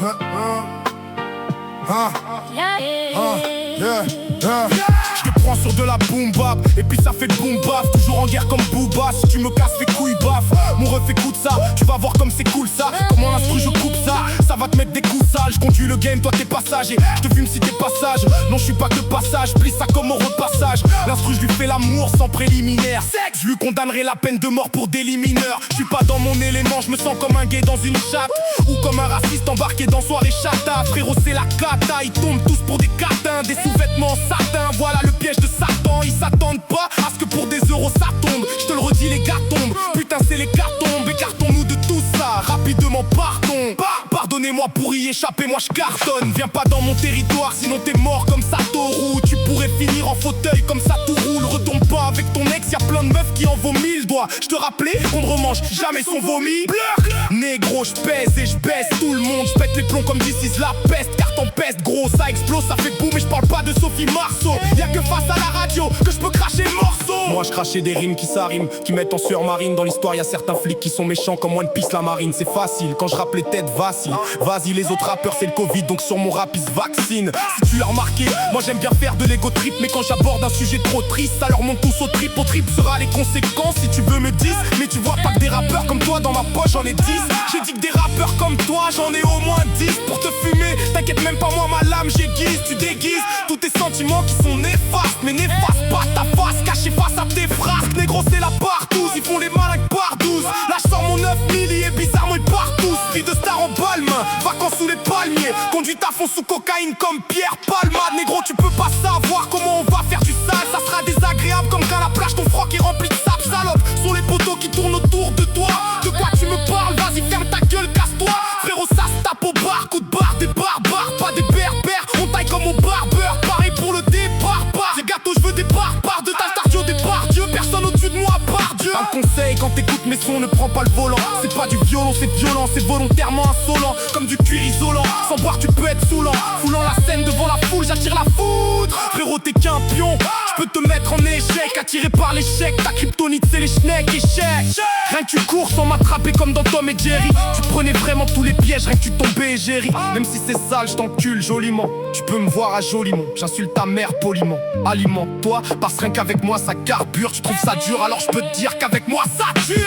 Je te prends sur de la boom bap, et puis ça fait le boom bap. Toujours en guerre comme Booba, si tu me casses les couilles baf. Mon ref écoute ça, tu vas voir comme c'est cool ça. Comment l'instru je coupe ça, ça va te mettre des coups sales. Je conduis le game, toi t'es passager. Je te fume si t'es passage, non je suis pas que passage. Plie ça comme au repassage. L'instru je lui fais l'amour sans préliminaire. Sexe, je lui condamnerai la peine de mort pour délit mineur. Je suis pas dans mon élément, je me sens comme un gay dans une chatte. Ou comme un raciste embarqué dans soirée chata. Frérot c'est la cata, ils tombent tous pour des catins. Des sous-vêtements en satin, voilà le piège de Satan. Ils s'attendent pas à ce que pour des euros ça tombe. Je te le redis, les gars tombent. Putain c'est les gars tombent. Écartons-nous de tout ça, rapidement partons. Pardonnez-moi pour y échapper, moi je cartonne. Viens pas dans mon territoire, sinon t'es mort comme Satoru. Tu pourrais finir en fauteuil comme ça tout roule. Retombe pas avec ton ex, y'a plein de meufs qui en vaut 1000 doigts. Je te rappelais qu'on ne remange jamais son vomi. Négro, je pèse et je baisse tout le monde. Je pète les plombs comme This is la peste. Carton peste, gros, ça explose, ça fait boum. Et je parle pas de Sophie Marceau. Y'a que face à la radio que je peux cracher le morceau. Moi je crachais des rimes qui s'arriment, qui mettent en sueur marine. Dans l'histoire y'a certains flics qui sont méchants comme One Piece la marine. C'est facile, quand je rappe les têtes vacillent. Vas-y les autres rappeurs c'est le Covid, donc sur mon rap ils se vaccinent. Si tu l'as remarqué, moi j'aime bien faire de l'ego trip. Mais quand j'aborde un sujet trop triste, ça leur monte tous au trip. Au trip sera les conséquences si tu veux me dire. Mais tu vois pas que des rappeurs comme toi dans ma poche j'en ai 10. J'ai dit que des rappeurs comme toi j'en ai au moins 10. Pour te fumer, t'inquiète même pas moi ma lame j'aiguise. Tu déguises tous tes sentiments qui sont néfastes. Mais n'efface pas ta face cachée face à tes frasques. Négro c'est la partouze, ils font les malins par 12. Là je sors mon 9000, il est bizarre moi partout. Vie de star en balme, vacances sous les palmiers. Conduite à fond sous cocaïne comme Pierre Palmade. Négro tu peux pas savoir comment on va faire du sale. Ça sera désagréable comme quand la plage ton froc est rempli de sable. Salope, sont les poteaux qui tournent autour de toi. De quoi tu me parles, vas-y ferme ta gueule, casse-toi. Frérot ça se tape au bar, coup de barre, des barbares. Pas des berbères, on taille comme au barbeur. Pareil pour le départ, des gâteaux je veux des barbares. De ta stardio, des Dieu, personne au-dessus de moi par Dieu. Un conseil quand t'écoutes mes sons, ne prends pas le volant. C'est pas du violon, c'est violent, c'est volontairement insolent. Comme du cuir isolant, sans boire tu peux être saoulant. Foulant la scène devant la foule, j'attire la foudre. Frérot t'es qu'un pion, je peux te mettre en échec. Attiré par l'échec, ta kryptonite c'est les schnecks. Échec, rien que tu cours sans m'attraper comme dans Tom et Jerry. Tu prenais vraiment tous les pièges, rien que tu tombais égérie. Même si c'est sale, je t'encule joliment. Tu peux me voir à Jolimont, j'insulte ta mère poliment. Alimente-toi, parce rien qu'avec moi ça carbure. Tu trouves ça dur, alors je peux te dire qu'avec moi ça tue.